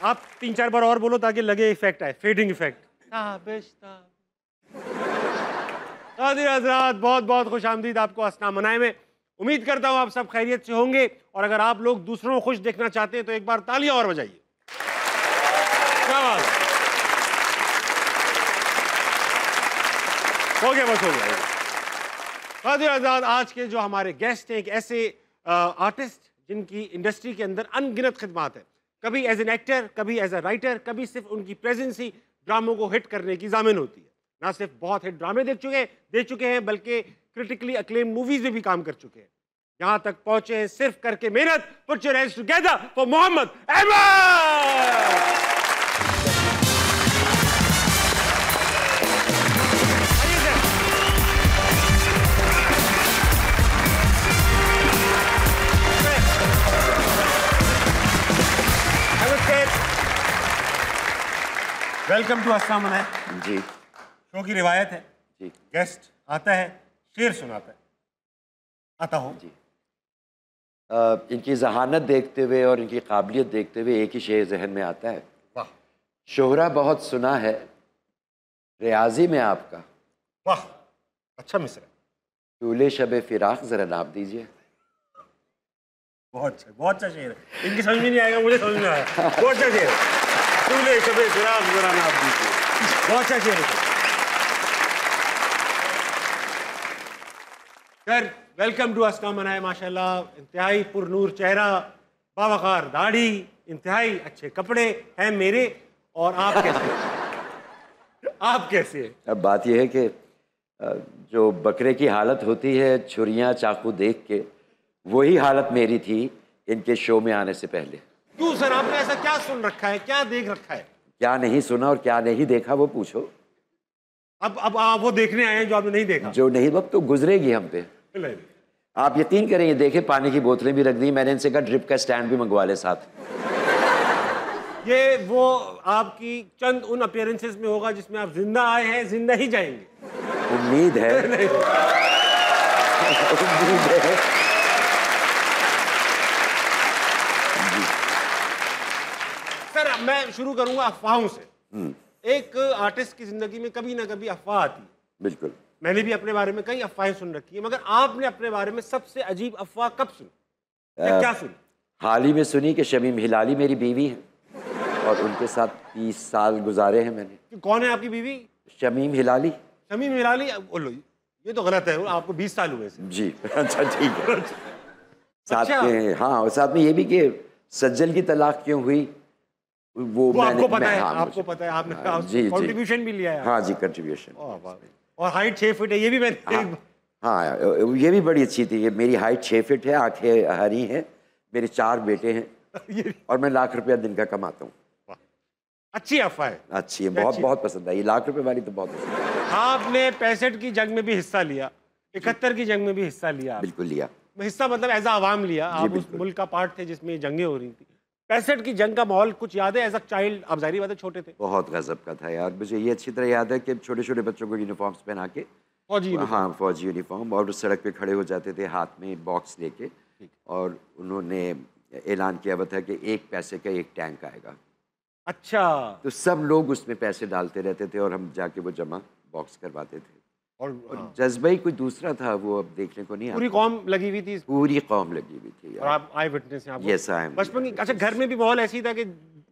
आप 3-4 बार और बोलो ताकि लगे इफेक्ट आए, फेडिंग इफेक्ट। कादिर हज़रात, बहुत बहुत खुश आमदीद आपको अस्ना मनाए में। उम्मीद करता हूँ आप सब खैरियत से होंगे, और अगर आप लोग दूसरों को खुश देखना चाहते हैं तो एक बार तालियां और बजाइए। क्या बात है, हो गया, बस हो गया। कादिर हज़रात, आज के जो हमारे गेस्ट हैं एक ऐसे आर्टिस्ट जिनकी इंडस्ट्री के अंदर अनगिनत खिदमात है, कभी एज एन एक्टर, कभी एज ए राइटर, कभी सिर्फ उनकी प्रेजेंस ही ड्रामों को हिट करने की जामिन होती है। ना सिर्फ बहुत हिट ड्रामे दे चुके हैं बल्कि क्रिटिकली अक्लेम मूवीज में भी काम कर चुके हैं। यहां तक पहुंचे हैं सिर्फ करके मेहनत। Put your hands together for Mohammad Ahmed. Welcome to अस्सलाम वालेकुम। जी, शो की रिवायत है जी, गेस्ट आता है, शेर सुनाता है। आता हूँ जी। इनकी जहानत देखते हुए और इनकी काबिलियत देखते हुए एक ही शेर जहन में आता है। वाह शोहरा बहुत सुना है रियाजी में आपका, वाह, अच्छा मिसरा, टूले शबे फिराक जरा नाप दीजिए। बहुत अच्छा शेर है। इनकी समझ में नहीं आएगा, मुझे समझ में आया। बहुत अच्छा शेर है। टूले शबे फिराक जरा नाप दीजिए, बहुत अच्छा शेर है। सर वेलकम टू अस्सलाम मनाए। माशाल्लाह इंतहाई पुरनूर चेहरा, बावकार दाढ़ी, इंतहाई अच्छे कपड़े हैं मेरे। और आप कैसे आप कैसे हैं? अब बात यह है कि जो बकरे की हालत होती है छुरियाँ चाकू देख के, वही हालत मेरी थी इनके शो में आने से पहले। क्यों सर, आपने ऐसा क्या सुन रखा है, क्या देख रखा है? क्या नहीं सुना और क्या नहीं देखा वो पूछो। अब आप वो देखने आए हैं जो आपने नहीं देखा। जो नहीं वक्त तो गुजरेगी हम पे। आप यकीन करेंगे, देखे पानी की बोतलें भी रख दी मैंने इनसे, कहा ड्रिप का स्टैंड भी मंगवा ले साथ। ये वो आपकी चंद उन अपीयरेंसेस में होगा जिसमें आप जिंदा आए हैं, जिंदा ही जाएंगे। उम्मीद है। उम्मीद है। सर मैं शुरू करूंगा अफवाहों से। एक आर्टिस्ट की जिंदगी में कभी ना कभी अफवाह आती है। बिल्कुल, मैंने भी अपने बारे में कई अफवाहें सुन रखी है, मगर आपने अपने बारे में सबसे अजीब अफवाह कब सुनी, क्या सुनी? हाल ही में सुनी कि शमीम हिलाली मेरी बीवी है और उनके साथ 30 साल गुजारे हैं मैंने। कौन है आपकी बीवी? शमीम हिलाली। शमीम हिलाली? बोलो, ये तो गलत है, आपको 20 साल हुए से। जी अच्छा ठीक है। साथ अच्छा। में हाँ, और साथ में ये भी कि सज्जल की तलाक क्यों हुई वो आपको पता है? हाँ, आपको पता है, आपने कंट्रीब्यूशन भी लिया है। हाँ जी, कंट्रीब्यूशन। और हाइट 6 फीट है, ये भी मैंने हाँ, ये भी बड़ी अच्छी थी। ये मेरी हाइट 6 फीट है, आंखें हरी हैं, मेरे 4 बेटे हैं और मैं लाख रुपया दिन का कमाता हूँ। अच्छी अफवाह है। अच्छी है, बहुत बहुत पसंद आई। लाख रुपए वाली तो बहुत पसंद है। आपने 65 की जंग में भी हिस्सा लिया, 71 की जंग में भी हिस्सा लिया। बिल्कुल लिया। हिस्सा मतलब एज अवाम लिया, आप उस मुल्क का पार्ट थे जिसमें जंगें हो रही थी। 65 की जंग का माहौल कुछ याद है एज अ चाइल्ड? आप जाहिर बात है छोटे थे। बहुत गजब का था यार। मुझे ये अच्छी तरह याद है कि छोटे छोटे बच्चों को यूनिफॉर्म्स पहना के, हाँ फौजी यूनिफॉर्म, और उस सड़क पे खड़े हो जाते थे हाथ में बॉक्स लेके, और उन्होंने ऐलान किया हुआ था कि 1 पैसे का 1 टैंक आएगा। अच्छा। तो सब लोग उसमें पैसे डालते रहते थे और हम जाके वो जमा बॉक्स करवाते थे। और जज्बा ही कोई दूसरा था, वो अब देखने को नहीं आता। पूरी कौम लगी हुई थी। पूरी कौम लगी हुई थी। और आप आई विटनेस हैं? आप यस आई एम। बचपन की? अच्छा, घर में भी माहौल ऐसी था कि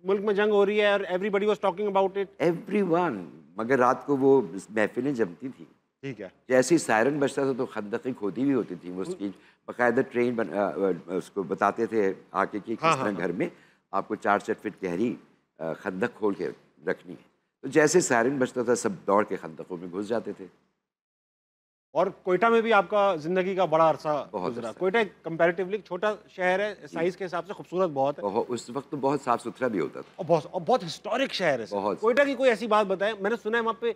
मुल्क में जंग हो रही है और everybody was talking about it? Everyone. मगर रात को वो महफिलें जमती थी। ठीक है। जैसे ही सायरन बजता था तो खंदकें खोदी भी होती थी। उसकी बाकायदा ट्रेन उसको बताते थे आके कि किस तरह घर में आपको 4-4 फीट गहरी खंदक खोल के रखनी है। तो जैसे सायरन बजता था सब दौड़ के खंदकों में घुस जाते थे। और कोयटा में भी आपका जिंदगी का बड़ा अरसा गुजरा। कोयटा कंपैरेटिवली छोटा शहर है, साइज के हिसाब से खूबसूरत बहुत है। उस वक्त तो बहुत साफ सुथरा भी होता था। और बहुत हिस्टोरिक शहर है। कोयटा की कोई ऐसी बात बताएं, मैंने सुना है वहाँ पे,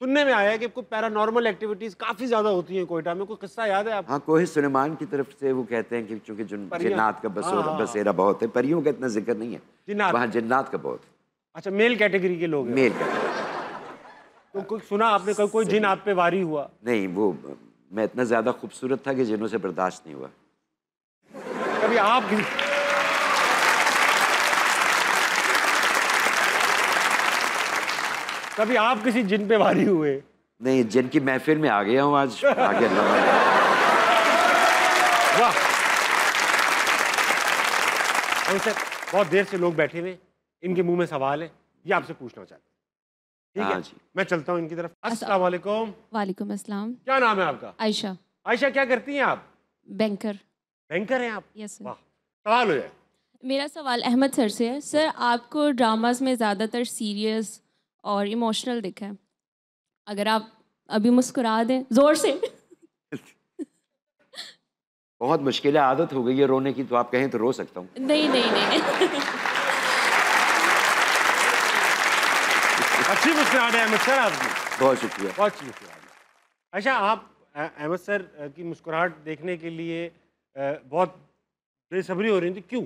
सुनने में आया है कि कोई पैरानॉर्मल एक्टिविटीज काफी ज्यादा होती हैं कोयटा में। कोई किस्सा याद है आपको? हाँ, कोहे सुलेमान की तरफ से वो कहते हैं कि चूंकि जिन्नात का बसेरा बहुत है, परियों का इतना जिक्र नहीं है वहाँ, जिन्नात का बहुत। अच्छा, मेल कैटेगरी के लोग? Male category. तो कोई सुना आपने कोई जिन आप पे वारी हुआ? नहीं, वो मैं इतना ज्यादा खूबसूरत था कि जिनों से बर्दाश्त नहीं हुआ। कभी आप कभी आप किसी जिन पे भारी हुए? नहीं, जिन की महफिल में आ गया हूँ आज, आगे अल्लाह माने। वाह। सर बहुत देर से लोग बैठे हुए, इनके मुंह में सवाल है, ये आपसे पूछना चाहते हैं। ठीक हाँ है जी। मैं चलता हूँ इनकी तरफ। अस्सलाम वालेकुम। वालेकुम अस्सलाम। क्या नाम है आपका? आयशा। आयशा, क्या करती हैं आप? बैंकर। बैंकर हैं आप? Yes sir. वाह, सवाल हो जाए। मेरा सवाल अहमद सर से है। सर आपको ड्रामास में ज़्यादातर सीरियस और इमोशनल दिखा है, अगर आप अभी मुस्कुरा दें ज़ोर से। बहुत मुश्किल है, आदत हो गई है रोने की, तो आप कहें तो रो सकता हूँ। नहीं नहीं नहीं, अच्छी मुस्कुराहट है अहमद सर आपकी। बहुत शुक्रिया। बहुत अच्छी मुस्कुराहट है। अच्छा, आप अहमद सर की मुस्कुराहट देखने के लिए बहुत बेसब्री हो रही थी, क्यों?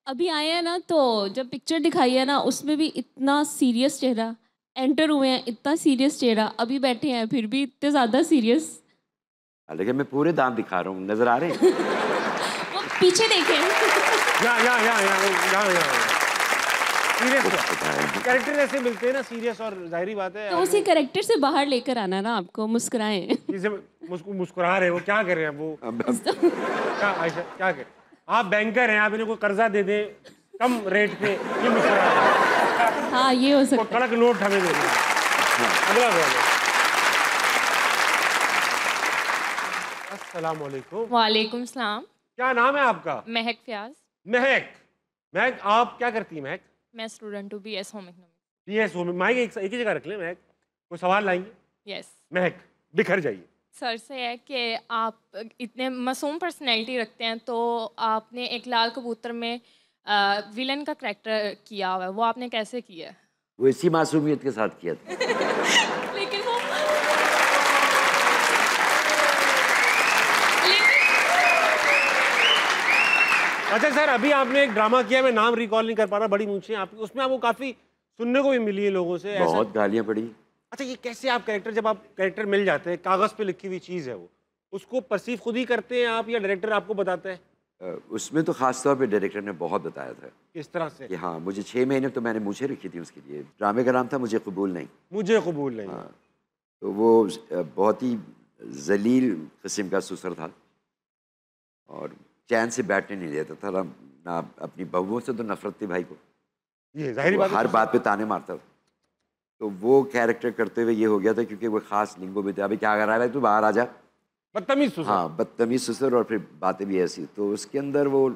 अभी आए हैं ना, तो जब पिक्चर दिखाई है ना उसमें भी इतना सीरियस चेहरा, एंटर हुए हैं इतना सीरियस चेहरा, अभी बैठे हैं फिर भी इतने ज़्यादा सीरियस। लेकिन मैं पूरे दांत दिखा रहा हूँ, नजर आ रहे हैं? वो पीछे देखें। सीरियस कैरेक्टर ऐसे मिलते हैं ना, सीरियस, और जाहिर बात है तो उसी कैरेक्टर से बाहर लेकर आना ना आपको, मुस्कुराएं। मुस्कुरा रहे हैं, वो क्या कर रहे हैं वो? क्या आयशा, क्या कर? आप बैंकर हैं, आप इन्हें कोई कर्जा दे दें कम रेट पे, ये मुस्कुरा रहे हैं। हाँ ये हो सकता है। कड़क नोट हमें दे दें। अगला सवाल है। अस्सलाम वालेकुम। वालेकुम सलाम। क्या नाम है आपका? महक फयाज। महक। महक, आप क्या करती हैं महक? मैं स्टूडेंट हूँ BS होम इकोनॉमिक्स। पीएस हो, माइक एक ही जगह रख लें महक। कोई सवाल लाएंगे? यस। महक बिखर जाइए। सर से है कि आप इतने मासूम पर्सनैलिटी रखते हैं, तो आपने एक लाल कबूतर में विलन का करैक्टर किया हुआ है, वो आपने कैसे किया है? वो इसी मासूमियत के साथ किया था। लेकिन वो अच्छा सर, अभी आपने एक ड्रामा किया, मैं नाम रिकॉल नहीं कर पा रहा, बड़ी मूंछें आपकी, उसमें आपको काफी सुनने को भी मिली है लोगों से। बहुत गालियां पड़ी। अच्छा, ये कैसे आप कैरेक्टर, जब आप कैरेक्टर मिल जाते हैं, कागज पे लिखी हुई चीज है वो, उसको परसीव खुद ही करते हैं आप या डायरेक्टर आपको बताता है? उसमें तो खास तौर पे डायरेक्टर ने बहुत बताया था किस तरह से? कि हाँ, मुझे 6 महीने तो मैंने मूछें रखी थी उसके लिए। ड्रामे का नाम था मुझे कबूल नहीं। मुझे कबूल नहीं। हाँ, तो वो बहुत ही जलील किस्म का सुसर था और चैन से बैठने नहीं देता था ना। अपनी बहुओं से तो नफरत थी भाई को, ये जाहिर बात है। हर बात पे ताने मारता था। तो वो कैरेक्टर करते हुए ये हो गया था, क्योंकि वो खास लिंगो भी थे। अभी क्या कर रहा है भाई, तू बाहर आ जा। बदतमीज सुसर। हाँ, बदतमीज सुसर, और फिर बातें भी ऐसी। तो उसके अंदर वो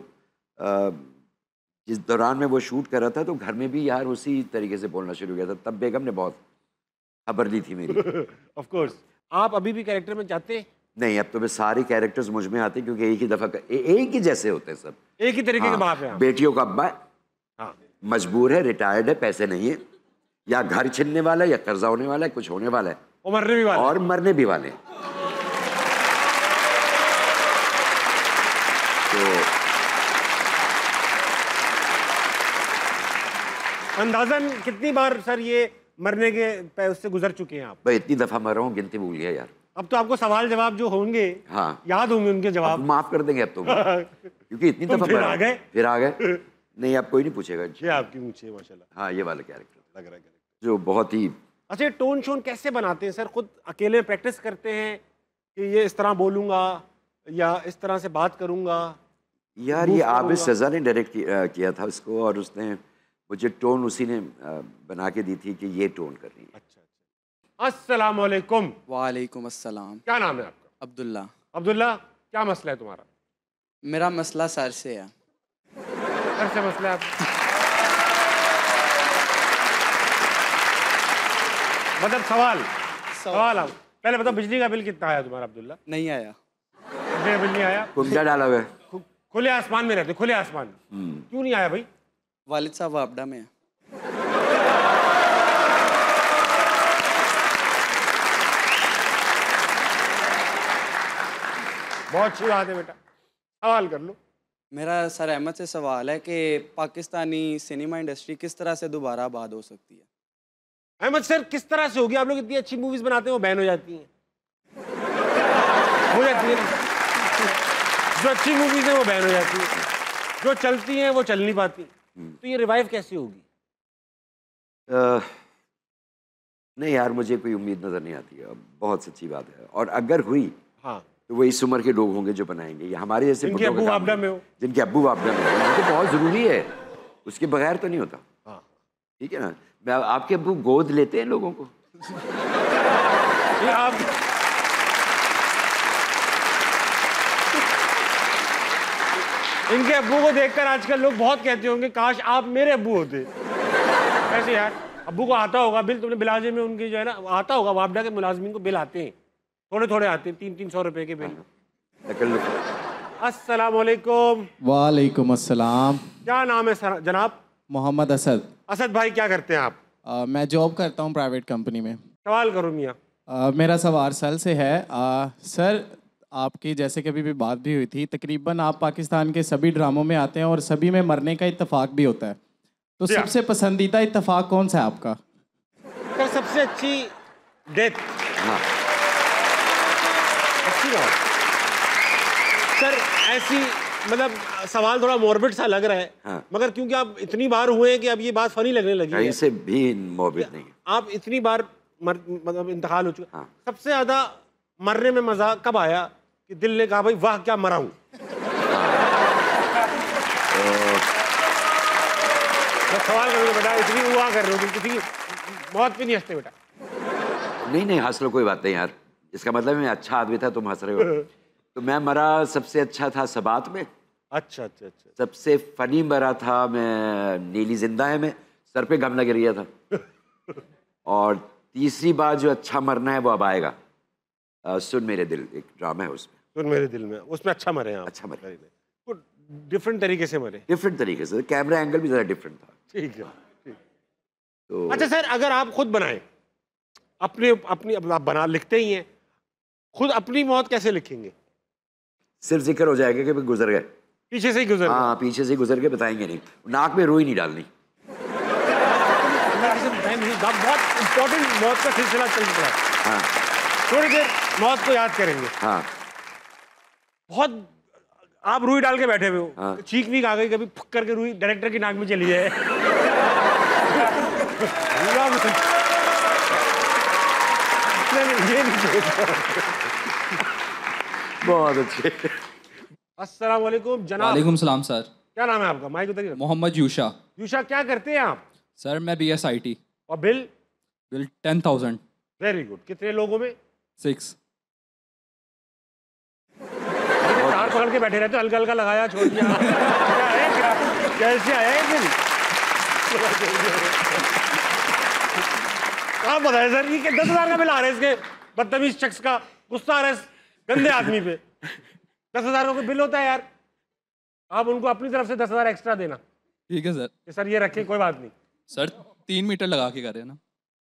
जिस दौरान में वो शूट कर रहा था, तो घर में भी यार उसी तरीके से बोलना शुरू किया था। तब बेगम ने बहुत खबर ली थी मेरी। Of course. आप अभी भी कैरेक्टर में जाते हैं? नहीं, अब तो मैं सारे कैरेक्टर्स मुझ में आते हैं, क्योंकि एक ही दफा एक ही जैसे होते हैं सब। एक ही तरीके के हाँ, बाप हैं आप। बेटियों का अब्बा है, हाँ। मजबूर है, रिटायर्ड है, पैसे नहीं है, या घर छिनने वाला है, या कर्जा होने वाला है, कुछ होने वाला है, और मरने भी वाले। और मरने भी वाले हैं। तो अंदाजन कितनी बार सर ये मरने के उससे गुजर चुके हैं आप? भाई इतनी दफा मर रहा हूँ, गिनती भूल गया यार। अब तो आपको सवाल जवाब जो होंगे, हाँ, याद होंगे उनके अब जवाब। माफ कर देंगे अब तो, क्योंकि इतनी दफा फिर मरा आ हूं। गए? फिर आ गए। नहीं, अब कोई नहीं पूछेगा। ये आपकी ऊंची है माशाल्लाह। हाँ, ये वाला कैरेक्टर लग रहा है। जो बहुत ही। अच्छा, ये टोन शोन कैसे बनाते हैं सर? खुद अकेले प्रैक्टिस करते हैं कि ये इस तरह बोलूंगा या इस तरह से बात करूंगा? यार ये आबिद सजा ने डायरेक्ट किया था उसको, और उसने मुझे टोन उसी ने बना के दी थी कि ये टोन कर रही है। अच्छा। अस्सलाम वालेकुम। वालेकुम अस्सलाम। क्या नाम है आपका? अब्दुल्ला। अब्दुल्ला, क्या मसला है तुम्हारा? मेरा मसला सर से है। सर से मसला है आपका? मतलब सवाल आप पहले बताओ, बिजली का बिल कितना आया तुम्हारा अब्दुल्ला? नहीं आया। बिजली का बिल नहीं आया? कुंडा डाला हुआ है। खुले आसमान में रहते, खुले आसमान। क्यों नहीं आया भाई? वालिद साहब वापडा में है। बहुत अच्छी बात है बेटा, सवाल कर लो। मेरा सर अहमद से सवाल है कि पाकिस्तानी सिनेमा इंडस्ट्री किस तरह से दोबारा आबाद हो सकती है? अहमद सर, किस तरह से होगी? आप लोग इतनी अच्छी मूवीज बनाते हैं, वो बैन हो जाती हैं। हो जाती है। जो अच्छी मूवीज हैं वो बैन हो जाती हैं, जो चलती हैं वो चल नहीं पाती। तो ये रिवाइव कैसे होगी? अ, नहीं यार, मुझे कोई उम्मीद नज़र नहीं आती है, बहुत सच्ची बात है। और अगर हुई हाँ, तो वो इस उम्र के लोग होंगे जो बनाएंगे, ये हमारे जैसे जिनके बुड्ढों का अब्बू काम आपदा नहीं। में हो। जिनके अब्बू आपदा में हो, ये तो बहुत ज़रूरी है, उसके बगैर तो नहीं होता। हाँ। ठीक है ना। मैं आपके अब्बू गोद लेते हैं लोगों को? ये आप इनके अब्बू को देखकर आजकल लोग बहुत कहते होंगे काश आप मेरे अब्बू होते। कैसे यार, अब्बू को आता होगा बिल, तुमने बिलाजे में उनकी जो है ना आता होगा, वापडा के मुलाजमीन को बिल आते हैं, थोड़े थोड़े आते हैं, 300-300 रुपए के बिल। तकल्लुफ़। अस्सलाम वालेकुम। वालेकुम अस्सलाम। क्या नाम है सर जनाब? मोहम्मद असद। असद भाई, क्या करते हैं आप? मैं जॉब करता हूँ प्राइवेट कंपनी में। सवाल करो मियाँ। मेरा सवाल सल से है। सर, आपकी जैसे कि अभी भी बात भी हुई थी, तकरीबन आप पाकिस्तान के सभी ड्रामों में आते हैं और सभी में मरने का इत्तेफाक भी होता है, तो जी हाँ। सबसे पसंदीदा इत्तेफाक कौन सा है आपका? सर सबसे अच्छी डेथ। हाँ, अच्छी बात सर, ऐसी मतलब सवाल थोड़ा मॉर्बिड सा लग रहा है, हाँ। मगर क्योंकि आप इतनी बार हुए हैं कि अब ये बात फनी लगने लगी कहीं है। से भी मोबिल नहीं है। आप इतनी बार मतलब इंतकाल हो चुका। हाँ। सबसे ज्यादा मरने में मजा कब आया कि दिल ने कहा भाई वाह क्या मरा हूं? मैं सवाल करूंगा बेटा, इतनी हुआ कर रहे हो तुम, किसी की मौत पे नहीं हंसते बेटा। नहीं नहीं, हंस लो, कोई बात नहीं यार। इसका मतलब है मैं अच्छा आदमी था, तुम हंस रहे हो। तो मैं मरा सबसे अच्छा था सबात में। अच्छा अच्छा अच्छा। सबसे फनी मरा था मैं नीली जिंदा है में, सर पे गम लग रहा था। और तीसरी बार जो अच्छा मरना है वो अब आएगा। सुन मेरे दिल, एक ड्रामा है उसमें। सुन मेरे दिल में, उसमें अच्छा मरे हैं आप। अच्छा मरे। वो डिफरेंट तरीके से मरे। डिफरेंट तरीके से, कैमरा एंगल भी ज़रा डिफरेंट था। ठीक है, ठीक। तो अच्छा सर, अगर आप खुद बनाएं अपने अपनी, अब आप बना लिखते ही हैं, खुद अपनी मौत कैसे लिखेंगे? सिर्फ जिक्र हो जाएगा कि भाई गुजर गए। पीछे से ही गुजर हाँ, पीछे से गुजर के बताएंगे नहीं, नाक में रुई नहीं डालनी। अल्लाह की कसम, टाइम नहीं, बहुत इंपॉर्टेंट मौत का सिलसिला चल रहा है। हाँ थोड़ी देर मौत को याद करेंगे। हाँ बहुत आप रुई डाल के बैठे हुए हो, हाँ। चीख वीख आ गई कभी, फुक करके रुई डायरेक्टर की नाक में चली जाए। ये नहीं चाहिए। बहुत अच्छे। अस्सलाम वालेकुम जनाब। वालेकुम सलाम सर। क्या नाम है आपका? माइक उधर ही रखो। मोहम्मद यूशा। यूशा, क्या करते हैं आप? सर मैं BSIT। और बिल? बिल 10,000। Very good. कितने लोगों में? 6। तार पकड़ के बैठे रहते, हल्का हल्का लगाया छोड़ दिया। क्या है, कैसे आया है बिल? आप बताए सर, ये 10,000 का बिल आ रहा है इसके बदतमीज शख्स का, गुस्सा आ रहा है इस गंदे आदमी पे। 10,000 का कोई बिल होता है यार? आप उनको अपनी तरफ से 10,000 एक्स्ट्रा देना ठीक है सर। कि सर ये रखें, कोई बात नहीं। सर 3 मीटर लगा के कर रहे हैं ना,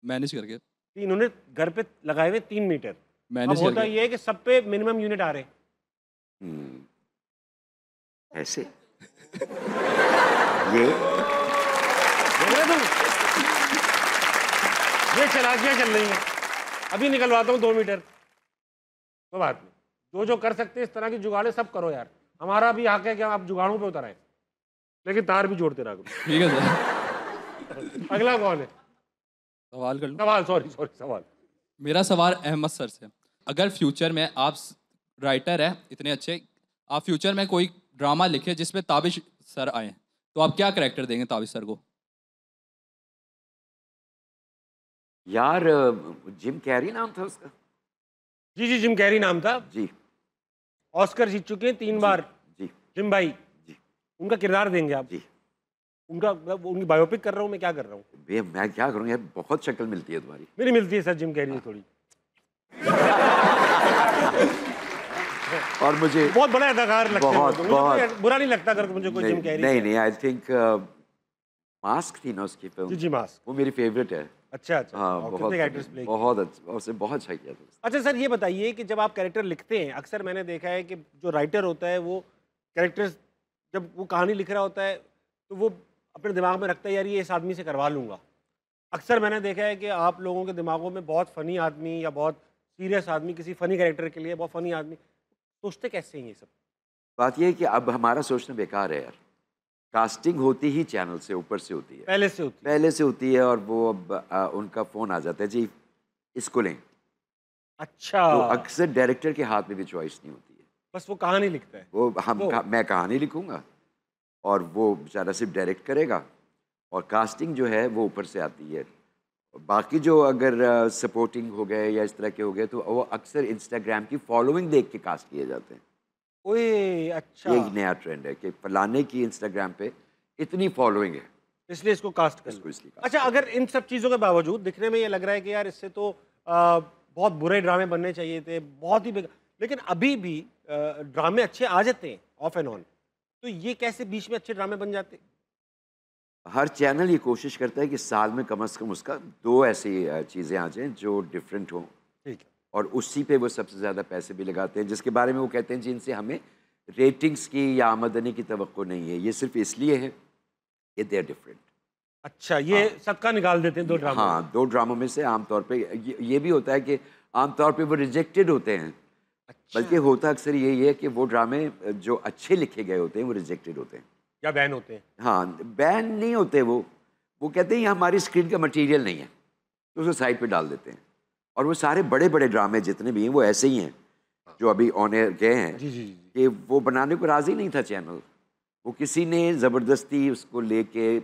मैनेज करके। इन्होंने घर पे लगाए हुए 3 मीटर। अब मैनेज होता करके। ये है कि सब पे मिनिमम यूनिट आ रहे हैं। ऐसे ये देख रहे तुम, ये चलाकियां चल रही हैं। अभी निकलवाता हूँ 2 मीटर, कोई बात नहीं। जो जो कर सकते हैं इस तरह की जुगाड़े सब करो यार। हमारा भी हक है कि आप जुगाड़ों पे उतर आए, लेकिन तार भी जोड़ते रहो। ठीक है सर। अगला कौन है? सवाल कर लो। सवाल, सॉरी सॉरी, सवाल। मेरा सवाल अहमद सर से। अगर फ्यूचर में आप राइटर है इतने अच्छे, आप फ्यूचर में कोई ड्रामा लिखे जिसमें ताबिश सर आए, तो आप क्या करेक्टर देंगे ताबिश सर को? यार, जिम कैरी नाम था उसका। जी जी, जिम कैरी नाम था। जी ऑस्कर जीत चुके हैं 3 बार जी जिम भाई। जी उनका किरदार देंगे आप? जी। उनका, उनकी बायोपिक कर रहा हूँ मैं, क्या कर रहा हूँ? भैया मैं क्या करूँ यार, बहुत शक्ल मिलती है तुम्हारी। मेरी मिलती है सर जिम कैरी से थोड़ी। और मुझे बहुत बड़ा अदाकार लगता है बहुत, मुझे। मुझे बहुत। कोई बुरा नहीं लगता अगर मुझे कोई जिम कैरी। नहीं नहीं, आई थिंक मास्क थी ना उसकी जी फिल्म, जी, मास्क। वो मेरी फेवरेट है। अच्छा अच्छा। हाँ, और बहुत कितने एक्टर्स प्ले किए? बहुत अच्छा, उसने बहुत अच्छा किया था। अच्छा सर, ये बताइए कि जब आप कैरेक्टर लिखते हैं, अक्सर मैंने देखा है कि जो राइटर होता है वो कैरेक्टर्स, जब वो कहानी लिख रहा होता है तो वो अपने दिमाग में रखता है यार ये इस आदमी से करवा लूँगा। अक्सर मैंने देखा है कि आप लोगों के दिमागों में बहुत फ़नी आदमी या बहुत सीरियस आदमी, किसी फ़नी कैरेक्टर के लिए बहुत फ़नी आदमी, सोचते कैसे हैं ये सब? बात ये है कि अब हमारा सोचना बेकार है यार। कास्टिंग होती ही चैनल से ऊपर से होती है, पहले से होती है। पहले से होती है, और वो अब उनका फ़ोन आ जाता है, जी इसको लें। अच्छा, तो अक्सर डायरेक्टर के हाथ में भी चॉइस नहीं होती है, बस वो कहानी लिखता है। मैं कहानी लिखूंगा और वो बेचारा सिर्फ डायरेक्ट करेगा, और कास्टिंग जो है वो ऊपर से आती है। बाकी जो अगर सपोर्टिंग हो गए या इस तरह के हो गए, तो वो अक्सर इंस्टाग्राम की फॉलोइंग देख के कास्ट किए जाते हैं। ओए, अच्छा, ये एक नया ट्रेंड है कि फलाने की इंस्टाग्राम पे इतनी फॉलोइंग है, इसलिए इसको कास्ट कर इसको लो। इसलिए अच्छा, अगर इन सब चीज़ों के बावजूद दिखने में ये लग रहा है कि यार इससे तो बहुत बुरे ड्रामे बनने चाहिए थे, बहुत ही लेकिन अभी भी ड्रामे अच्छे आ जाते हैं ऑफ एंड ऑन, तो ये कैसे बीच में अच्छे ड्रामे बन जाते हैं? हर चैनल ये कोशिश करता है कि साल में कम से कम उसका 2 ऐसी चीज़ें आ जाएं जो डिफरेंट हों, ठीक है। और उसी पे वो सबसे ज़्यादा पैसे भी लगाते हैं, जिसके बारे में वो कहते हैं जिनसे हमें रेटिंग्स की या आमदनी की तवक्को नहीं है, ये सिर्फ इसलिए है कि दे आर डिफरेंट। अच्छा, ये सबका निकाल देते हैं 2 ड्रामे। हाँ, 2 ड्रामों में से आमतौर पे ये भी होता है कि आमतौर पे वो रिजेक्टेड होते हैं। अच्छा। बल्कि होता अक्सर यही है कि वो ड्रामे जो अच्छे लिखे गए होते हैं वो रिजेक्टेड होते हैं, या बैन होते हैं। हाँ, बैन नहीं होते, वो कहते हैं ये हमारी स्क्रीन का मटेरियल नहीं है, तो उसे साइड पे डाल देते हैं। और वो सारे बड़े बड़े ड्रामे जितने भी हैं वो ऐसे ही हैं जो अभी ऑन एयर गए हैं, जी जी जी। कि वो बनाने को राज़ी नहीं था चैनल, वो किसी ने ज़बरदस्ती उसको लेके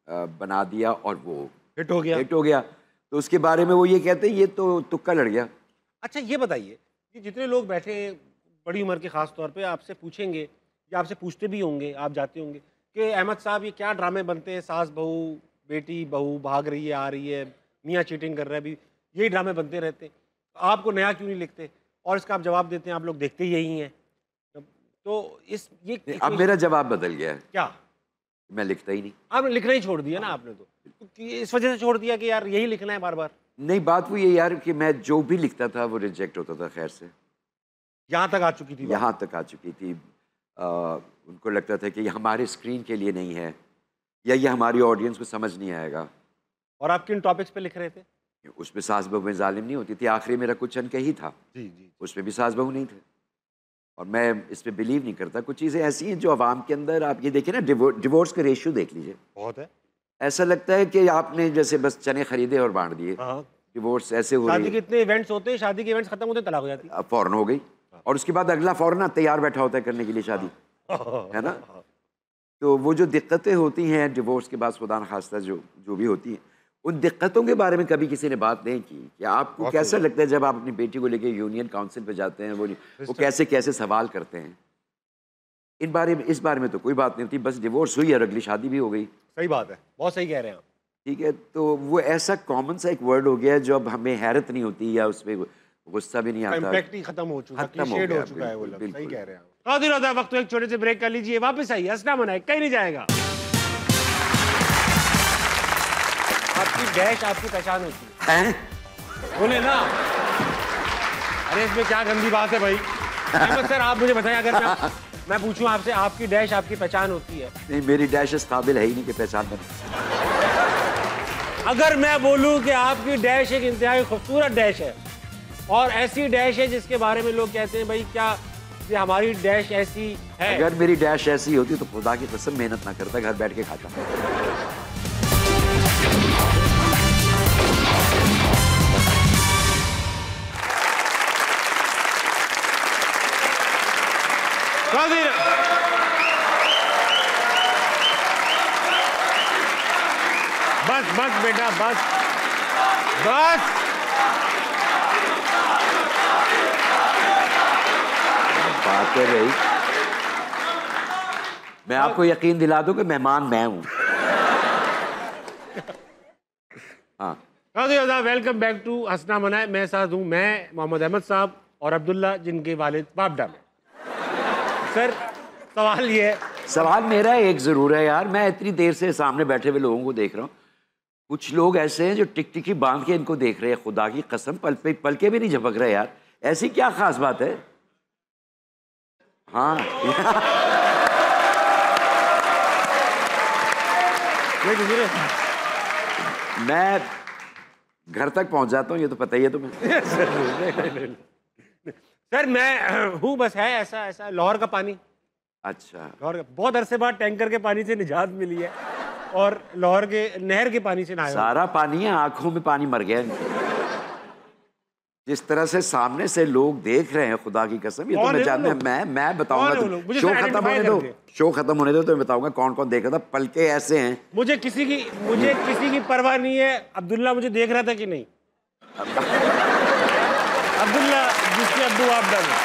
बना दिया और वो हिट हो गया। हिट हो गया। तो उसके बारे में वो ये कहते हैं ये तो तुक्का लड़ गया। अच्छा, ये बताइए कि जितने लोग बैठे हैं बड़ी उम्र के, ख़ास तौर पे आपसे पूछेंगे या आपसे पूछते भी होंगे, आप जाते होंगे कि अहमद साहब ये क्या ड्रामे बनते हैं, सास बहू, बेटी बहू भाग रही है, आ रही है, मियाँ चीटिंग कर रहा है, अभी यही ड्रामे बनते रहते हैं, आपको नया क्यों नहीं लिखते? और इसका आप जवाब देते हैं आप लोग देखते ही यही हैं। तो ये अब मेरा जवाब बदल गया है, क्या? मैं लिखता ही नहीं। आपने लिखना ही छोड़ दिया ना आपने, तो इस वजह से छोड़ दिया कि यार यही लिखना है बार बार? नहीं, बात वो ये यार कि मैं जो भी लिखता था वो रिजेक्ट होता था, खैर से यहाँ तक आ चुकी थी बात। यहाँ तक आ चुकी थी। उनको लगता था कि ये हमारे स्क्रीन के लिए नहीं है, या ये हमारी ऑडियंस को समझ नहीं आएगा। और आप किन टॉपिक्स पे लिख रहे थे? उसमें सास बहू में जालिम नहीं होती थी, आखिरी मेरा कुछ अनके ही था, जी जी। उसमें भी सास बहू नहीं थे। और मैं इस पे बिलीव नहीं करता। कुछ चीज़ें ऐसी हैं जो आवाम के अंदर, आप ये देखिए ना, डिवोर्स का रेशियो देख लीजिए, बहुत है। ऐसा लगता है कि आपने जैसे बस चने खरीदे और बांट दिए। हाँ। डिवोर्स ऐसे हो रही शादी है, के इतने इवेंट्स होते हैं, शादी के इवेंट्स खत्म होते तलाक हो जाती है। अब फौरन हो गई, और उसके बाद अगला फौरन तैयार बैठा होता है करने के लिए शादी, है ना। तो वो जो दिक्कतें होती हैं डिवोर्स के बाद, खुदा न खास्ता जो भी होती हैं, उन दिक्कतों के बारे में कभी किसी ने बात नहीं की। कि आपको कैसा लगता है जब आप अपनी बेटी को लेके यूनियन काउंसिल पे जाते हैं, वो कैसे कैसे सवाल करते हैं इस बारे में तो कोई बात नहीं होती, बस डिवोर्स हुई और अगली शादी भी हो गई। सही बात है, बहुत सही कह रहे हैं आप। ठीक है, तो वो ऐसा कॉमन सा एक वर्ड हो गया है जो अब हमें हैरत नहीं होती या उसमें गुस्सा भी नहीं आता, इम्पैक्ट ही खत्म हो चुका है, खत्म हो क्लीशेड गया, हो चुका है वो लफ्ज़। सही बिल्कुल। कह रहे हैं आप। कादिर होता है वक्त, एक छोटे से ब्रेक कर लीजिए, वापस आइए, हंसना मनाए, कहीं नहीं जाएगा। आपकी डैश आपकी पहचान होती है, बोले ना। अरे इसमें क्या गंदी बात है भाई। अहमद सर, आप मुझे बताएं, अगर मैं पूछूं आपसे, आपकी डैश आपकी पहचान होती है? नहीं, मेरी डैश इस काबिल है ही नहीं कि पहचान बने। अगर मैं बोलूं कि आपकी डैश एक इंतहाई खूबसूरत डैश है, और ऐसी डैश है जिसके बारे में लोग कहते हैं भाई क्या ये हमारी डैश ऐसी है? अगर मेरी डैश ऐसी होती तो खुदा की कसम मेहनत ना करता, घर बैठ के खाता। बस बस बेटा, बस बस। बात है भाई, मैं आपको यकीन दिला दूं कि मेहमान मैं हूं। हाँ, वेलकम बैक टू हंसना मनाए। मैं साथ हूँ, मैं मोहम्मद अहमद साहब और अब्दुल्ला, जिनके वालिद बापडा में। सर, सवाल ये है। सवाल मेरा एक जरूर है यार, मैं इतनी देर से सामने बैठे हुए लोगों को देख रहा हूँ, कुछ लोग ऐसे हैं जो टिकटिकी बांध के इनको देख रहे हैं, खुदा की कसम पल के भी नहीं झपक रहे यार, ऐसी क्या खास बात है? हाँ मैं घर तक पहुंच जाता हूँ, ये तो पता ही है तुम्हें। सर मैं हूँ, बस है ऐसा ऐसा लाहौर का पानी। अच्छा, लाहौर बहुत अरसे बाद टैंकर के पानी से निजात मिली है और लाहौर के नहर के पानी से नहाया। सारा पानी है, आंखों में पानी मर गया इनके। जिस तरह से सामने से लोग देख रहे हैं, खुदा की कसम, ये तो मैं जानना, मैं बताऊंगा। शो खत्म होने दो, शो खत्म होने दो तो मैं बताऊंगा कौन कौन देख रहा था। पलके ऐसे हैं, मुझे किसी की परवाह नहीं है। अब्दुल्ला मुझे देख रहा था कि नहीं? अब्दुल्ला जिसके अब्दू आप डाले,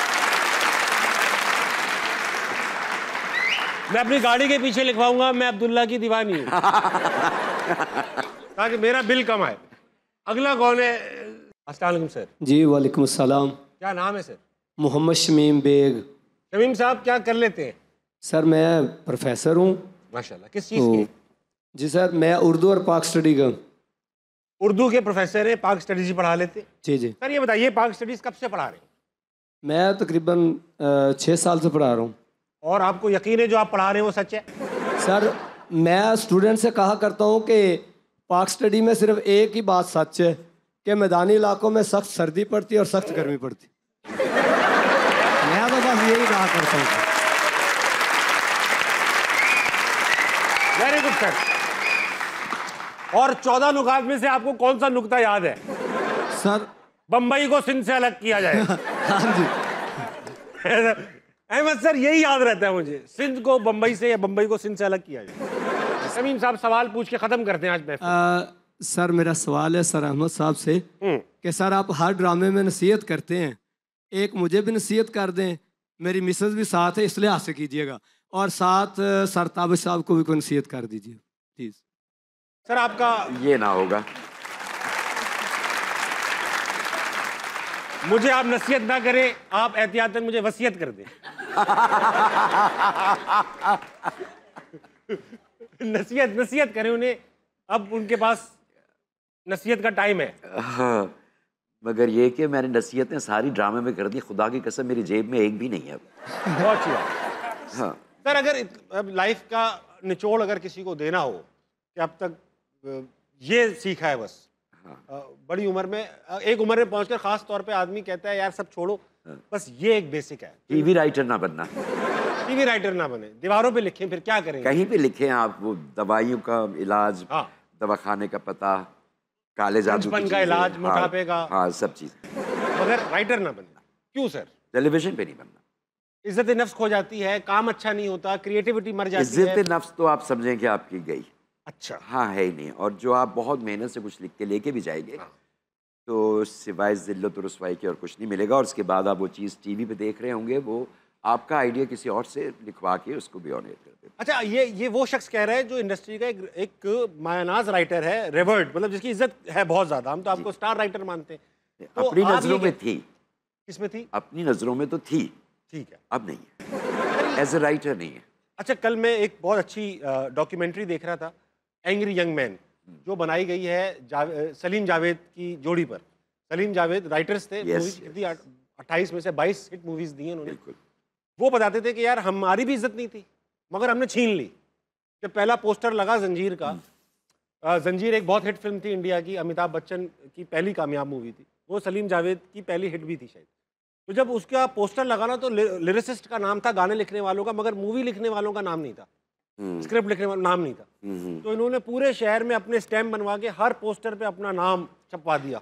मैं अपनी गाड़ी के पीछे लिखवाऊंगा मैं अब्दुल्ला की दीवानी हूँ ताकि मेरा बिल कम आए। अगला कौन है? अस्सलाम वालेकुम सर। जी वालेकुम अस्सलाम। क्या नाम है सर? मोहम्मद शमीम बेग। शमीम साहब क्या कर लेते हैं? सर मैं प्रोफेसर हूँ। माशाल्लाह। किस चीज़ की? जी सर मैं उर्दू और पाक स्टडी का। उर्दू के प्रोफेसर हैं, पाक स्टडीज पढ़ा लेते? जी जी। सर ये बताइए पाक स्टडीज कब से पढ़ा रहे हैं? मैं तकरीबन 6 साल से पढ़ा रहा हूँ। और आपको यकीन है जो आप पढ़ा रहे हैं वो सच है? सर मैं स्टूडेंट से कहा करता हूँ कि पाक स्टडी में सिर्फ एक ही बात सच है कि मैदानी इलाकों में सख्त सर्दी पड़ती है और सख्त गर्मी पड़ती है। मैं तो बस यही कहा करता हूँ। Very good sir. और 14 नुकात में से आपको कौन सा नुक्ता याद है? सर बम्बई को सिंध से अलग किया जाए। हाँ जी। अहमद सर यही याद रहता है मुझे, सिंध को बम्बई से या बम्बई को सिंध से अलग किया जाए। शमीम साहब सवाल पूछ के खत्म करते हैं आज महफिल। सर मेरा सवाल है सर अहमद साहब से कि सर आप हर ड्रामे में नसीहत करते हैं, एक मुझे भी नसीहत कर दें, मेरी मिसेस भी साथ है इसलिए हासिल कीजिएगा, और साथ सर ताबिश साहब को भी कोई नसीहत कर दीजिए प्लीज। सर आपका ये ना होगा। मुझे आप नसीहत ना करें, आप एहतियातन मुझे वसीयत कर दें। नसीहत करें उन्हें, अब उनके पास नसीहत का टाइम है। हाँ, मगर ये कि मैंने नसीहतें सारी ड्रामे में कर दी, खुदा की कसम मेरी जेब में एक भी नहीं है अब। बहुत अच्छी बात। हाँ सर अगर अब लाइफ का निचोड़ अगर किसी को देना हो कि अब तक ये सीखा है बस, बड़ी उम्र में, एक उम्र में पहुंचकर खास तौर पे आदमी कहता है यार सब छोड़ो, बस ये एक बेसिक है। टीवी राइटर ना बनना। टीवी राइटर ना बने, दीवारों पे लिखें, फिर क्या करेंगे? कहीं पे लिखें आप, वो दवाइयों का इलाज, हाँ, दवाखाने का पता, काले जादू की का इलाज, चीज़ें, मोटापे का, हाँ सब चीज़। मगर राइटर ना बनना। क्यों सर? टेलीविजन पे नहीं बनना। इज्जत नफ्स खो जाती है, काम अच्छा नहीं होता, क्रिएटिविटी मर जाती है। इज्जत नफ्स तो आप समझें कि आपकी गई। अच्छा। हाँ है ही नहीं। और जो आप बहुत मेहनत से कुछ लिख के लेके भी जाएंगे तो सिवाय जिल्लत और रुसवाई के और कुछ नहीं मिलेगा, और उसके बाद आप वो चीज़ टीवी पे देख रहे होंगे, वो आपका आइडिया किसी और से लिखवा के उसको भी ऑनर कर देते। अच्छा, ये वो शख्स कह रहा है जो इंडस्ट्री का एक मायनाज राइटर है, रेवर्ड, मतलब जिसकी इज्जत है बहुत ज़्यादा, हम तो आपको स्टार राइटर मानते हैं। तो अपनी नज़रों में थी। किसमें थी? अपनी नज़रों में तो थी, ठीक है, अब नहीं है, एज ए राइटर नहीं है। अच्छा, कल मैं एक बहुत अच्छी डॉक्यूमेंट्री देख रहा था, एंग्री यंग मैन, जो बनाई गई है सलीम जावेद की जोड़ी पर। सलीम जावेद राइटर्स थे, 28 में से 22 हिट मूवीज दी हैं उन्होंने। वो बताते थे कि यार हमारी भी इज्जत नहीं थी मगर हमने छीन ली। जब पहला पोस्टर लगा जंजीर का, जंजीर एक बहुत हिट फिल्म थी इंडिया की, अमिताभ बच्चन की पहली कामयाब मूवी थी, वो सलीम जावेद की पहली हिट भी थी शायद। तो जब उसका पोस्टर लगा ना तो लिरिसिस्ट का नाम था, गाने लिखने वालों का, मगर मूवी लिखने वालों का नाम नहीं था, स्क्रिप्ट लिखने वाला नाम नहीं था। तो इन्होंने पूरे शहर में अपने स्टैम्प बनवा के हर पोस्टर पे अपना नाम छपवा दिया,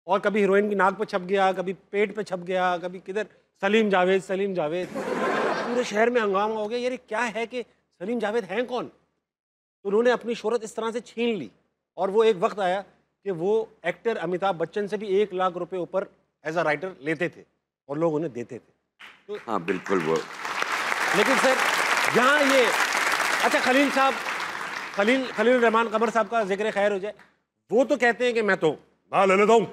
और कभी हीरोइन की नाक पे छप गया, कभी पेट पे छप गया, कभी किधर, सलीम जावेद सलीम जावेद। पूरे शहर में हंगामा हो गया, यार क्या है कि सलीम जावेद हैं कौन? तो उन्होंने अपनी शोहरत इस तरह से छीन ली, और वो एक वक्त आया कि वो एक्टर अमिताभ बच्चन से भी 1 लाख रुपए ऊपर एज अ राइटर लेते थे और लोग उन्हें देते थे। तो हाँ बिल्कुल वो। लेकिन सर यहाँ ये, अच्छा खलील साहब, खलील रहमान कमर साहब का जिक्र खैर हो जाए, वो तो कहते हैं कि मैं तो ले लेता हूँ।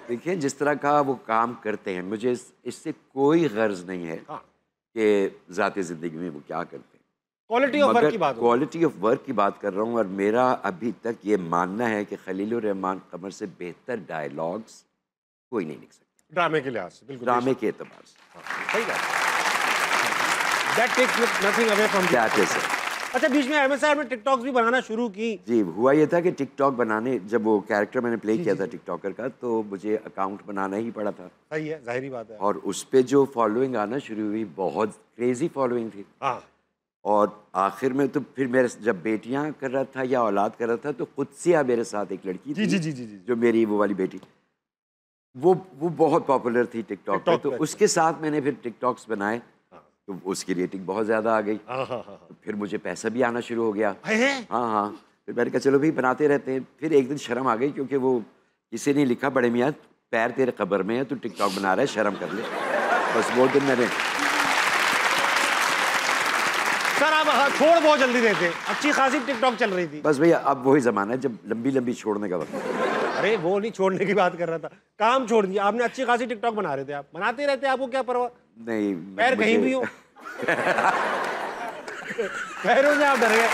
देखिए जिस तरह का वो काम करते हैं, मुझे इससे कोई गर्ज नहीं है कि ज़ाती ज़िंदगी में वो क्या करते हैं। क्वालिटी ऑफ वर्क की बात, क्वालिटी ऑफ वर्क की बात कर रहा हूँ। और मेरा अभी तक ये मानना है कि खलील रहमान कमर से बेहतर डायलॉग्स कोई नहीं लिख सकता ड्रामे के लिहाज से, बिल्कुल ड्रामे के एतबार से। सही बात। That takes nothing away from that is it. अच्छा, बीच में अहमद साहब ने टिकटॉक्स भी बनाना शुरू की। जी, हुआ ये था कि टिकटॉक बनाने, जब वो कैरेक्टर मैंने प्ले किया था टिकटॉकर का, तो मुझे अकाउंट बनाना ही पड़ा था। सही है, जाहिर बात है। और उस पे जो फॉलोइंग आना शुरू हुई, बहुत क्रेजी फॉलोइंग थी। हाँ, और आखिर में तो फिर मेरे, जब बेटियां कर रहा था या औलाद कर रहा था, तो कुदसिया मेरे साथ एक लड़की थी, जी। जो मेरी वो वाली बेटी, वो बहुत पॉपुलर थी टिकटॉक पे। तो उसके साथ मैंने फिर टिकटॉक्स बनाए, तो उसकी रेटिंग बहुत ज़्यादा आ गई। तो फिर मुझे पैसा भी आना शुरू हो गया। हाँ, फिर मैंने कहा चलो भाई बनाते रहते हैं। फिर एक दिन शर्म आ गई, क्योंकि वो किसी ने लिखा, बड़े मियाँ पैर तेरे कब्र में है, तू टिकटॉक बना रहा है, शर्म कर ले। बस वो दिन मैंने सर आप छोड़ बहुत जल्दी देते, अच्छी खासी टिकटॉक चल रही थी। बस भैया अब वही ज़माना है जब लंबी लंबी छोड़ने का वक्त। अरे वो नहीं, छोड़ने की बात कर रहा था, काम छोड़ दिया आपने। अच्छी खासी टिकटॉक बना रहे थे आप, बनाते रहते, आपको क्या परवाह? नहीं, पैर कहीं भी हो। पैरों से आप डर गए।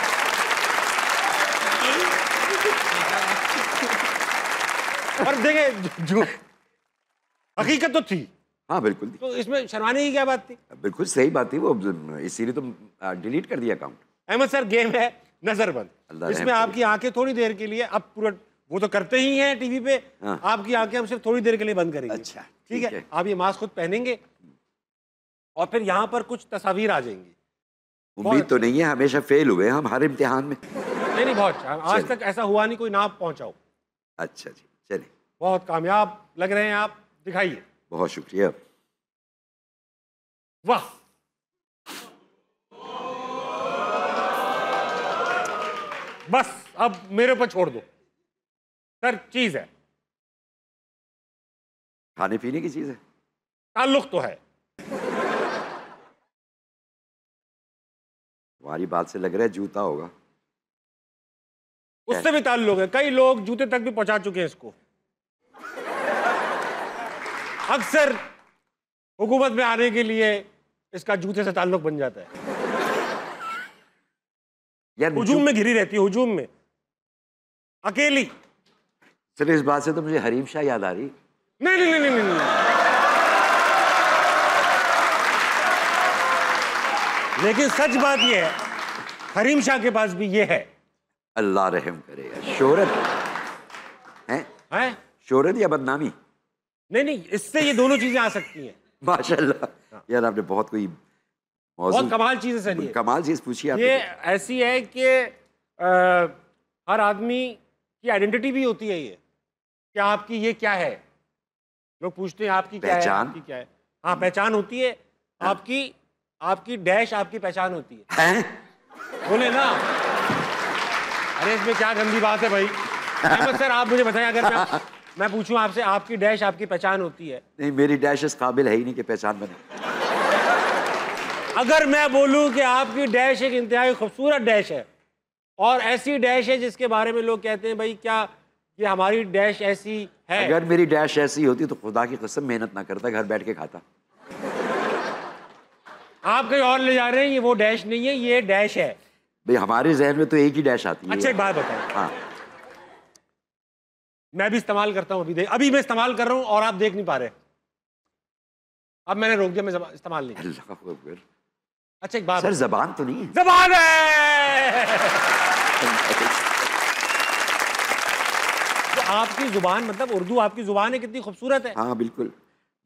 और देखे जो हकीकत तो थी। हाँ बिल्कुल, तो इसमें शर्माने की क्या बात थी? बिल्कुल सही बात थी वो, इसीलिए तो डिलीट कर दिया अकाउंट। अहमद सर, गेम है नजरबंद। इसमें आपकी आंखें थोड़ी देर के लिए, अब पूरा वो तो करते ही हैं टीवी पे, आपकी आंखें हम सिर्फ थोड़ी देर के लिए बंद करेंगे। अच्छा, ठीक है। आप ये मास्क खुद पहनेंगे और फिर यहाँ पर कुछ तस्वीर आ जाएंगी। उम्मीद तो नहीं है, हमेशा फेल हुए हम हर इम्तिहान में। नहीं, बहुत आज तक ऐसा हुआ नहीं कोई नाप पहुंचाओ। अच्छा जी, चलिए, बहुत कामयाब लग रहे हैं आप, दिखाइए। बहुत शुक्रिया। वाह, बस अब मेरे ऊपर छोड़ दो सर। चीज है, खाने पीने की चीज है, ताल्लुक तो है। तुम्हारी बात से लग रहा है जूता होगा। उससे भी ताल्लुक है, कई लोग जूते तक भी पहुंचा चुके हैं इसको। अक्सर हुकूमत में आने के लिए इसका जूते से ताल्लुक बन जाता है। यार हुजूम में घिरी रहती है, हुजूम में अकेली। चलो, इस बात से तो मुझे हरीम शाह याद आ रही। नहीं। लेकिन सच बात यह है, हरीम शाह के पास भी ये है। अल्लाह रहम करे यार। शोहरत है? शोहरत या बदनामी? नहीं, इससे ये दोनों चीजें आ सकती हैं। माशाल्लाह। यार आपने बहुत कोई बहुत कमाल चीज है सर। कमाल चीज पूछी आपने। ये ऐसी है कि हर आदमी की आइडेंटिटी भी होती है ये, कि आपकी ये क्या है। लोग पूछते हैं आपकी क्या है, आपकी क्या है। हाँ, पहचान होती है आपकी डैश आपकी पहचान होती है। बोले ना, अरे इसमें क्या गंदी बात है भाई। अहमद सर, आप मुझे बताएं, अगर मैं पूछूं आपसे, आपकी डैश आपकी पहचान होती है? नहीं, मेरी डैश इस काबिल है ही नहीं कि पहचान बने। अगर मैं बोलूं कि आपकी डैश एक इंतहाई खूबसूरत डैश है, और ऐसी डैश है जिसके बारे में लोग कहते हैं भाई क्या ये हमारी डैश ऐसी है। अगर मेरी डैश ऐसी होती तो खुदा की कसम मेहनत ना करता, घर बैठ के खाता। आप कहीं और ले जा रहे हैं, ये वो डैश नहीं है, ये डैश है भाई। हमारे जहन में तो एक ही डैश आती है। अच्छा, एक बात बताओ। हाँ, मैं भी इस्तेमाल करता हूँ, अभी मैं इस्तेमाल कर रहा हूँ और आप देख नहीं पा रहे। अब मैंने रोक दिया, मैं इस्तेमाल नहीं। अल्लाह अकबर। अच्छा, एक बात सर, जबान तो नहीं है? जबान है। तो आपकी जुबान, मतलब उर्दू आपकी जुबान है, कितनी खूबसूरत है। हाँ बिल्कुल,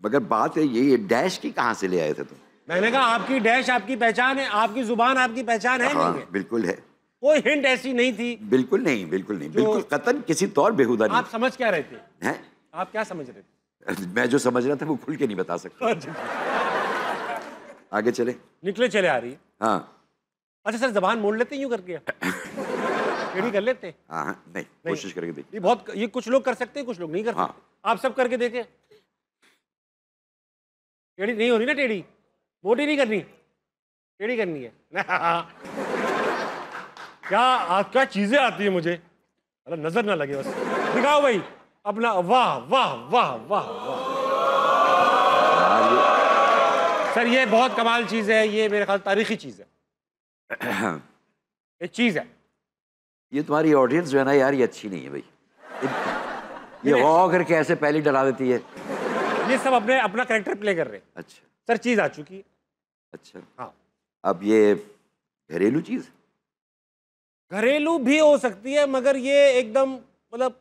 मगर बात है ये डैश की कहाँ से ले आए थे तुम? मैंने कहा आपकी डैश आपकी पहचान है, आपकी जुबान आपकी पहचान है। हाँ, नहीं है? बिल्कुल है। कोई हिंट ऐसी नहीं थी? बिल्कुल नहीं, बिल्कुल नहीं, बिल्कुल कतन किसी तौर बेहुदा नहीं। आप समझ क्या रहे थे? हैं? आप क्या समझ रहे थे? मैं जो समझ रहा था वो खुल के नहीं बता सकता। आगे चले, निकले चले आ रही है। हाँ। अच्छा सर, जबान मोड़ लेते यूं करके? टेढ़ी कर लेते? हाँ, नहीं, कोशिश करके देखिए। ये कुछ लोग कर सकते हैं, कुछ लोग नहीं कर सकते। हाँ। आप सब करके देखें। टेढ़ी नहीं हो रही ना, टेढ़ी मोटी नहीं करनी, टेढ़ी करनी है। क्या चीजें आती है मुझे, मतलब नजर ना लगे बस। दिखाओ भाई अपना। वाह वाह वाह वाह वाह सर, ये बहुत कमाल चीज है, ये मेरे ख्याल तारीखी चीज है, एक चीज है। ये तुम्हारी ऑडियंस जो है ना यार, ये अच्छी नहीं है भाई। ये हो करके ऐसे पहले डरा देती है। ये सब अपना कैरेक्टर प्ले कर रहे हैं। अच्छा सर, चीज आ चुकी है। अच्छा, हाँ। अब ये घरेलू चीज? घरेलू भी हो सकती है, मगर ये एकदम मतलब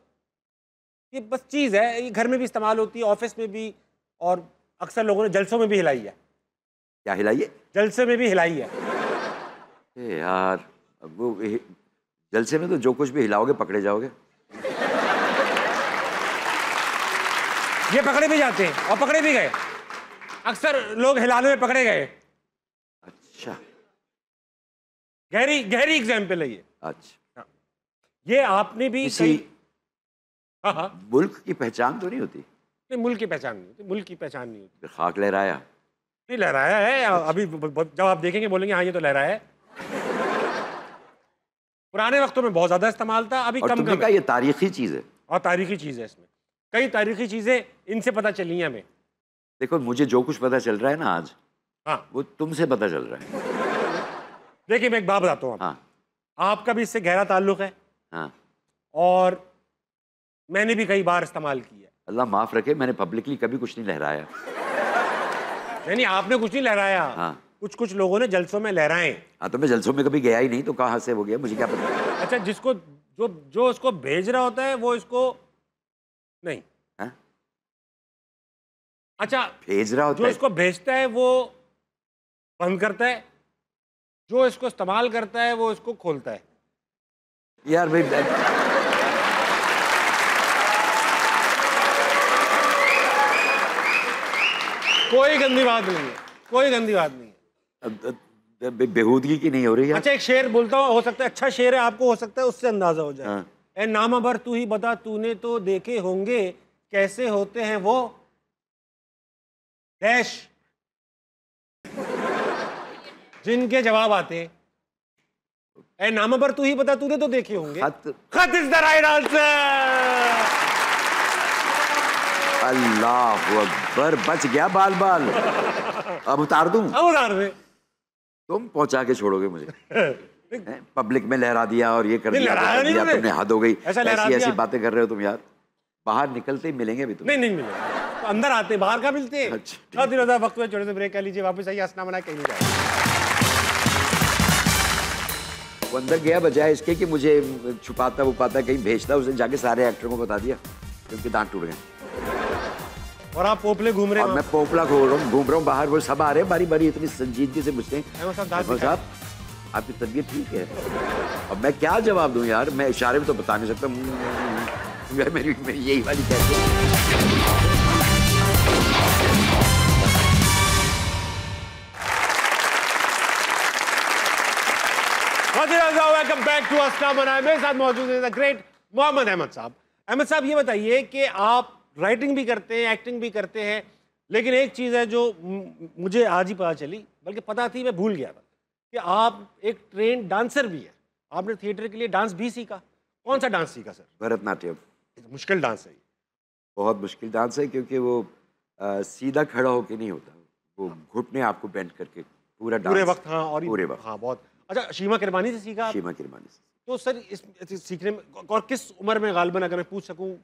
ये बस चीज़ है, ये घर में भी इस्तेमाल होती है, ऑफिस में भी, और अक्सर लोगों ने जलसों में भी हिलाई है। क्या हिलाइए? जलसे में भी हिलाई है। यार अब वो जलसे में तो जो कुछ भी हिलाओगे पकड़े जाओगे। ये पकड़े भी जाते हैं और पकड़े भी गए, अक्सर लोग हिलाने में पकड़े गए। अच्छा गहरी गहरी एग्जाम्पल है ये। अच्छा, ये आपने भी किसी हाँ हाँ, मुल्क की पहचान तो नहीं होती? नहीं, मुल्क की पहचान नहीं होती, मुल्क की पहचान नहीं होती। फिर खाक लहराया। नहीं लहराया है, अभी जब आप देखेंगे बोलेंगे हाँ ये तो लहराया है। पुराने वक्तों में बहुत ज्यादा इस्तेमाल था, अभी और कम तुमने कम कहा है। ये तारीखी चीज़ है। और तारीखी चीज़ है, इसमें कई तारीखी चीज़ें इनसे पता चली हैं हमें। देखो मुझे जो कुछ पता चल रहा है ना आज, हाँ वो तुमसे पता चल रहा है। देखिए, मैं एक बात बताता हूँ आपको। हाँ आपका भी इससे गहरा ताल्लुक है हाँ, और मैंने भी कई बार इस्तेमाल किया है। अल्लाह माफ़ रखे, मैंने पब्लिकली कभी कुछ नहीं लहराया। नहीं, आपने कुछ नहीं लहराया। हाँ। कुछ कुछ लोगों ने जलसों में लहराए। हाँ तो मैं जलसों में कभी गया ही नहीं, तो कहाँ से हो गया मुझे क्या पता। अच्छा, जिसको जो जो उसको भेज रहा होता है वो इसको नहीं। हाँ? अच्छा, भेज रहा जो होता है। इसको भेजता है वो बंद करता है, जो इसको इस्तेमाल करता है वो इसको खोलता है। यार भाई कोई गंदी बात नहीं है, कोई गंदी बात नहीं है। बेहूदगी की नहीं हो रही है। अच्छा, एक शेर बोलता हूँ, हो सकता है अच्छा शेर है, आपको हो सकता है उससे अंदाजा हो जाए। हाँ। ए नामा भर तू ही बता, तूने तो देखे होंगे कैसे होते हैं वो डैश, जिनके जवाब आते हैं। ए नामा भर तू ही बता, तूने तो देखे होंगे। खत इज द राइट आंसर। अल्लाह अकबर, बच गया बाल बाल। अब उतार दूं? अब उतार दे। तुम पहुंचा के छोड़ोगे मुझे। पब्लिक में लहरा दिया और ये कर नहीं, दिया, लहराया कर नहीं दिया, तुमने। तुमने हद हो गई। ऐसा लहरा ऐसी दिया। ऐसी बातें कर रहे हो तुम यार। बाहर निकलते ही मिलेंगे भी तुम। नहीं नहीं मिलेगा, तो अंदर आते बाहर का मिलते हैं। अच्छा, अच्छा, वक्त में छोटे से ब्रेक कर लीजिए, वापस आइए, हंसना मना कहीं नहीं जाए। वो अंदर गया बजाय इसके कि मुझे छुपाता वुपाता कहीं भेजता, उसने जाके सारे एक्टरों को बता दिया क्योंकि दांत टूट गए। और आप पोपले घूम रहे और हैं। मैं पोपला घूम रहा हूँ बाहर, वो सब आ रहे हैं बारी बारी, इतनी संजीदगी से पूछते हैं अहमद साहब, दांत अहमद साहब आपकी तबीयत ठीक है? अब मैं क्या जवाब दूं यार, मैं इशारे में तो बता नहीं सकता। मेरी यही वाली कहती है। वेलकम बैक टू हंसना मना। मेरे साथ मौजूद है द ग्रेट मोहम्मद अहमद साहब। अहमद साहब, ये बताइए कि आप राइटिंग भी करते हैं, एक्टिंग भी करते हैं, लेकिन एक चीज़ है जो मुझे आज ही पता चली, बल्कि पता थी मैं भूल गया था, कि आप एक ट्रेन डांसर भी है। आपने थिएटर के लिए डांस भी सीखा। कौन सा डांस सीखा सर? भरतनाट्यम। मुश्किल डांस है ये। बहुत मुश्किल डांस है क्योंकि वो सीधा खड़ा होके नहीं होता, वो घुटने आपको बेंड करके पूरा डांस पूरे वक्त। हाँ, और पूरे वक्त। हाँ, बहुत अच्छा। शीमा किरमानी से सीखा आप? शीमा किरमानी से। तो सर इस सीखने में और किस उम्र में गालिबन, अगर मैं पूछ सकूं?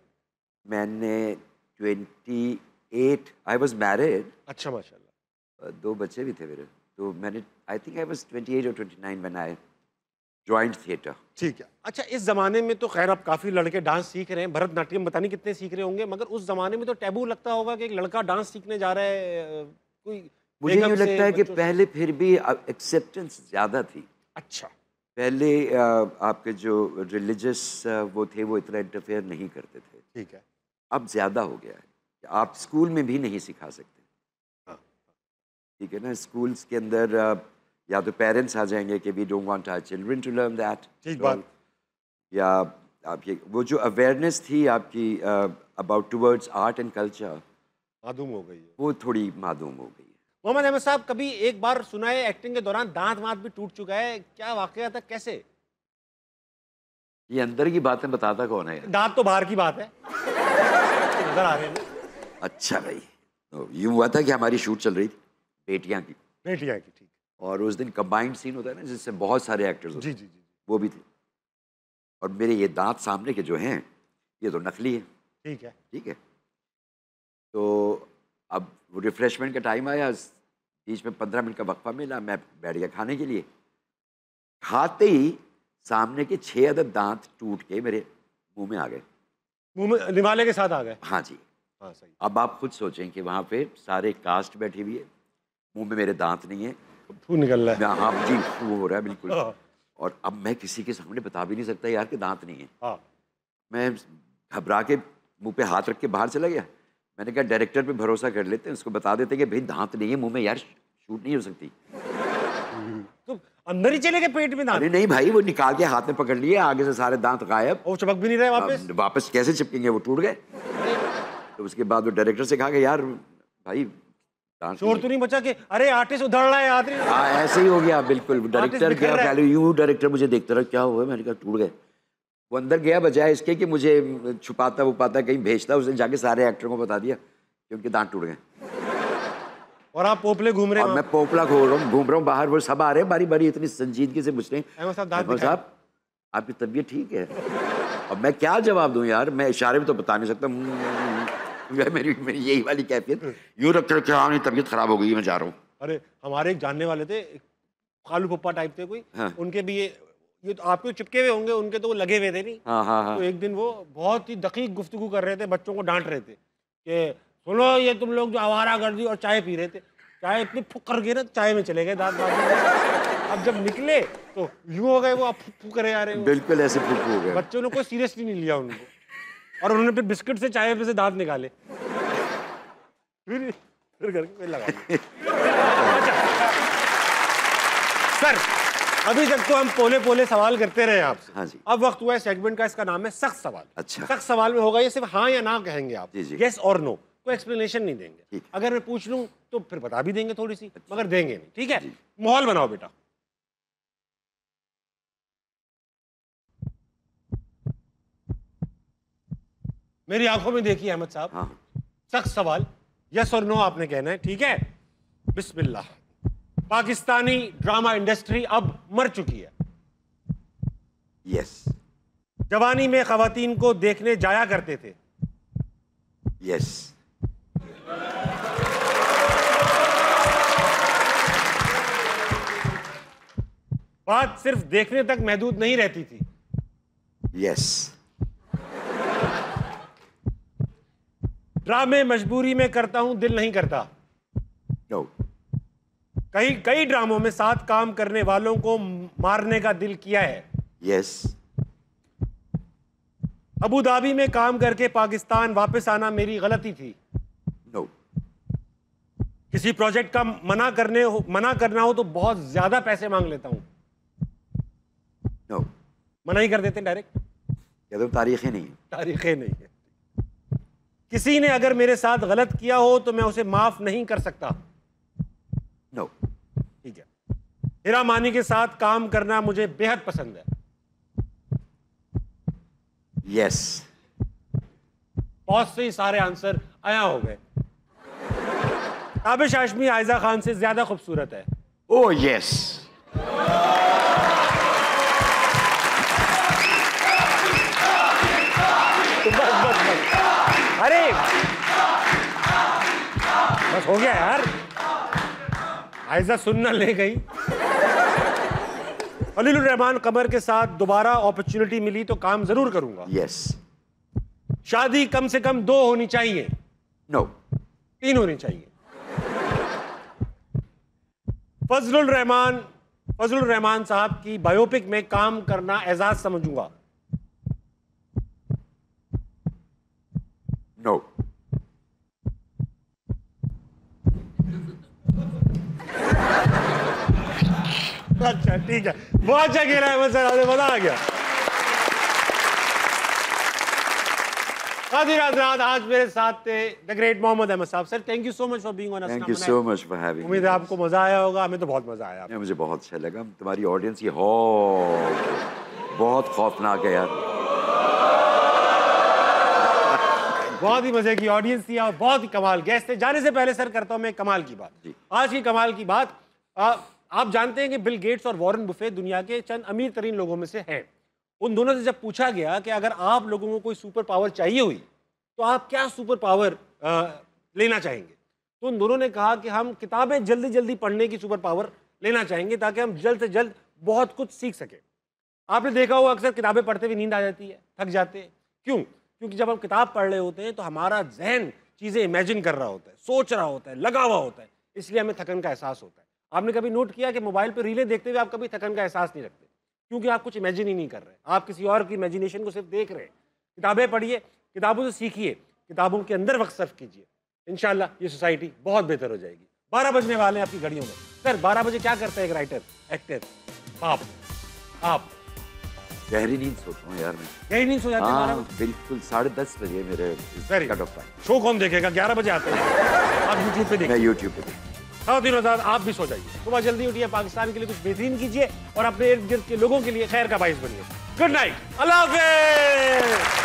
मैंने 28, आई वॉज मैरिड। अच्छा, माशाल्लाह। 2 बच्चे भी थे मेरे, तो मैंने आई थिंक आई वॉज 28 और 29 व्हेन आई जॉइंड थिएटर। ठीक है। अच्छा, इस ज़माने में तो खैर अब काफ़ी लड़के डांस सीख रहे हैं, भरतनाट्यम पता नहीं कितने सीख रहे होंगे, मगर उस ज़माने में तो टैबू लगता होगा कि एक लड़का डांस सीखने जा रहा है। कोई मुझे बेगम यूँ से, लगता है कि बच्चों से। पहले फिर भी एक्सेप्टेंस ज़्यादा थी। अच्छा। पहले आपके जो रिलीजियस वो थे वो इतना इंटरफेयर नहीं करते थे। ठीक है। अब ज़्यादा हो गया है, आप स्कूल में भी नहीं सिखा सकते। हाँ। ठीक है ना, स्कूल्स के अंदर या तो पेरेंट्स आ जाएंगे कि we don't want our children to learn that. ठीक बात। या आपकी वो जो अवेयरनेस थी आपकी about towards art and culture, मादूम हो गई है। वो थोड़ी मादूम हो गई है। मोहम्मद अहमद साहब, कभी एक बार सुना है एक्टिंग के दौरान दांत वांत भी टूट चुका है, क्या वाकया था, कैसे? ये अंदर की बातें बताता कौन है यार? दांत तो बाहर की बात है, नजर आ रहे हैं ना। अच्छा भाई, तो यूँ हुआ था कि हमारी शूट चल रही थी बेटियां की, बेटियां की। ठीक। और उस दिन कंबाइंड सीन होता है ना जिससे बहुत सारे एक्टर्स होते जी हैं, जी जी। वो भी थे। और मेरे ये दांत सामने के जो हैं ये तो नकली है। ठीक है। ठीक है, तो अब वो रिफ्रेशमेंट का टाइम आया, बीच में 15 मिनट का वक्फा मिला, मैं बैठ गया खाने के लिए। खाते ही सामने के 6 अदद दांत टूट के मेरे मुंह में आ गए। मुंह में निवाले के साथ आ गए। हाँ जी। हाँ सही। अब आप खुद सोचें कि वहाँ पे सारे कास्ट बैठी हुई है, मुंह में मेरे दांत नहीं है, फू निकल रहा है। हाँ जी, फू हो रहा है बिल्कुल। हाँ। और अब मैं किसी के सामने बता भी नहीं सकता यार कि दांत नहीं है। हाँ। मैं घबरा के मुंह पे हाथ रख के बाहर चला गया। मैंने कहा डायरेक्टर पे भरोसा कर लेते हैं, उसको बता देते कि भाई दांत नहीं है मुंह में यार, शूट नहीं हो सकती। तो अंदर ही चले गए पेट में दांत? अरे नहीं भाई, वो निकाल के हाथ में पकड़ लिए, आगे से सारे दांत गायब। और चिपक भी नहीं रहे वापस? वापस कैसे चिपकेंगे, वो टूट गए। तो उसके बाद वो डायरेक्टर से कहा कि यार भाई शोर तो नहीं बचा कि अरे आर्टिस्ट उधड़ रहा है आदमी? हाँ ऐसे ही हो गया बिल्कुल। डायरेक्टर गया पहले, यूं डायरेक्टर मुझे देखता रहा, क्या हुआ? मैंने कहा टूट गए। वो अंदर गया बजाय इसके कि मुझे छुपाता वुपाता कहीं भेजता, उसने जाके सारे एक्टरों को बता दिया कि उनके दांत टूट गए। और आप पोपले घूम रहे हैं? और मैं पोपला घूम रहा हूँ बाहर, वो सब आ रहे हैं बारी बारी, इतनी संजीदगी से पूछ रहे हैं अहमद साहब आपकी तबीयत ठीक है? अब मैं क्या जवाब दूं यार, मैं इशारे में तो बता नहीं सकता। मेरी यही वाली कैफियत, यूं रख कर क्या तबीयत खराब हो गई, मैं जा रहा हूँ। अरे हमारे एक जानने वाले थे, कालू पप्पा टाइप थे कोई। हाँ। उनके भी ये तो आपके चिपके हुए होंगे, उनके तो वो लगे हुए थे नहीं। हाँ हाँ हाँ। तो एक दिन वो बहुत ही दकीक गुफ्तगू कर रहे थे, बच्चों को डांट रहे थे कि सुनो ये तुम लोग जो आवारा गर्दी, और चाय पी रहे थे, चाय इतनी फुक कर गई ना, चाय में चले गए दांत दांत। अब जब निकले तो यूं हो गए, वो अब फुक करे आ रहे हैं। बिल्कुल ऐसे फुक हो गए। बच्चों ने कोई सीरियसली नहीं लिया उनको, और उन्होंने फिर बिस्किट से चाय पे से दांत निकाले, फिर करके लगा दिए। सर अभी तक तो हम पोले पोले सवाल करते रहे आपसे। हाँ जी। अब वक्त हुआ है सेगमेंट का, इसका नाम है सख्त सवाल। अच्छा। सख्त सवाल में होगा ये सिर्फ हाँ या ना कहेंगे आप, जी, जी। यस और नो, कोई एक्सप्लेनेशन नहीं देंगे। ठीक। अगर मैं पूछ लूं तो फिर बता भी देंगे थोड़ी सी, मगर देंगे नहीं, ठीक है? जी। माहौल बनाओ बेटा। मेरी आंखों में देखिए अहमद साहब। हाँ। सख्त सवाल, यस और नो आपने कहना है, ठीक है? बिस्मिल्लाह। पाकिस्तानी ड्रामा इंडस्ट्री अब मर चुकी है। यस। जवानी में खवातीन को देखने जाया करते थे। यस। बात सिर्फ देखने तक महदूद नहीं रहती थी। यस। ड्रामे मजबूरी में करता हूं, दिल नहीं करता। नो। कई ड्रामों में साथ काम करने वालों को मारने का दिल किया है। यस। अबू धाबी में काम करके पाकिस्तान वापस आना मेरी गलती थी। नो। किसी प्रोजेक्ट का मना करना हो तो बहुत ज्यादा पैसे मांग लेता हूं। नो। मना ही कर देते डायरेक्ट। क्या तो तारीखें नहीं है। तारीखें नहीं है। किसी ने अगर मेरे साथ गलत किया हो तो मैं उसे माफ नहीं कर सकता। नो। ठीक है। हीरा मानी के साथ काम करना मुझे बेहद पसंद है। यस। बहुत से ही सारे आंसर आया हो गए। ताबिश हाशमी आयजा खान से ज्यादा खूबसूरत है। ओ यस। बस। अरे बस हो गया यार, आयजा सुनना ले गई। खलीलुर रहमान कमर के साथ दोबारा अपॉर्चुनिटी मिली तो काम जरूर करूंगा। यस। शादी कम से कम 2 होनी चाहिए। नो। 3 होनी चाहिए। फजलुर रहमान साहब की बायोपिक में काम करना एजाज समझूंगा। नो। अच्छा ठीक है, बहुत अच्छा खेला है सर, हमें मजा आ गया। आज मेरे साथ थे द ग्रेट मोहम्मद अहमद साहब। Sir thank you so much for being on us. Thank you so much for having. उम्मीद है आपको मजा आया होगा, हमें तो बहुत मजा आया। मुझे बहुत अच्छा लगा। तुम्हारी ऑडियंस ये बहुत खौफनाक है यार। बहुत ही मजे की ऑडियंस थी और बहुत ही कमाल गेस्ट थे। जाने से पहले सर करता हूं मैं कमाल की बात। आज की कमाल की बात, आप जानते हैं कि बिल गेट्स और वॉरेन बुफे दुनिया के चंद अमीर तरीन लोगों में से हैं। उन दोनों से जब पूछा गया कि अगर आप लोगों को कोई सुपर पावर चाहिए हुई तो आप क्या सुपर पावर लेना चाहेंगे, तो उन दोनों ने कहा कि हम किताबें जल्दी जल्दी पढ़ने की सुपर पावर लेना चाहेंगे ताकि हम जल्द से जल्द बहुत कुछ सीख सकें। आपने देखा होगा अक्सर किताबें पढ़ते हुए नींद आ जाती है, थक जाते हैं। क्यों? क्योंकि जब हम किताब पढ़ रहे होते हैं तो हमारा जहन चीज़ें इमेजिन कर रहा होता है, सोच रहा होता है, लगा हुआ होता है, इसलिए हमें थकन का एहसास होता है। आपने कभी नोट किया कि मोबाइल पर रीलें देखते हुए आप कभी थकन का एहसास नहीं रखते, क्योंकि आप कुछ इमेजिन ही नहीं कर रहे, आप किसी और की इमेजिनेशन को सिर्फ देख रहे हैं। किताबें पढ़िए, किताबों से सीखिए, किताबों के अंदर वक्त सर्फ कीजिए, इंशाल्लाह ये सोसाइटी बहुत बेहतर हो जाएगी। 12 बजने वाले हैं आपकी घड़ियों में। सर 12 बजे क्या करता है एक राइटर, एक्टर? आप गहरी नींद सोता हूँ यार मैं। गहरी नींद सो जाते हैं 12 बजे? बिल्कुल 10:30 बजे मेरे कट ऑफ टाइम। शो कौन देखेगा? 11 बजे आते हैं आप यूट्यूब पे देखिए। मैं यूट्यूब पे देखता खातिन हज़रात, आप भी सो जाइए, सुबह जल्दी उठिए, पाकिस्तान के लिए कुछ बेहतरीन कीजिए और अपने इर्द गिर्द के लोगों के लिए खैर का बाइस बनिए। गुड नाइट, अल्लाह हाफ़िज़।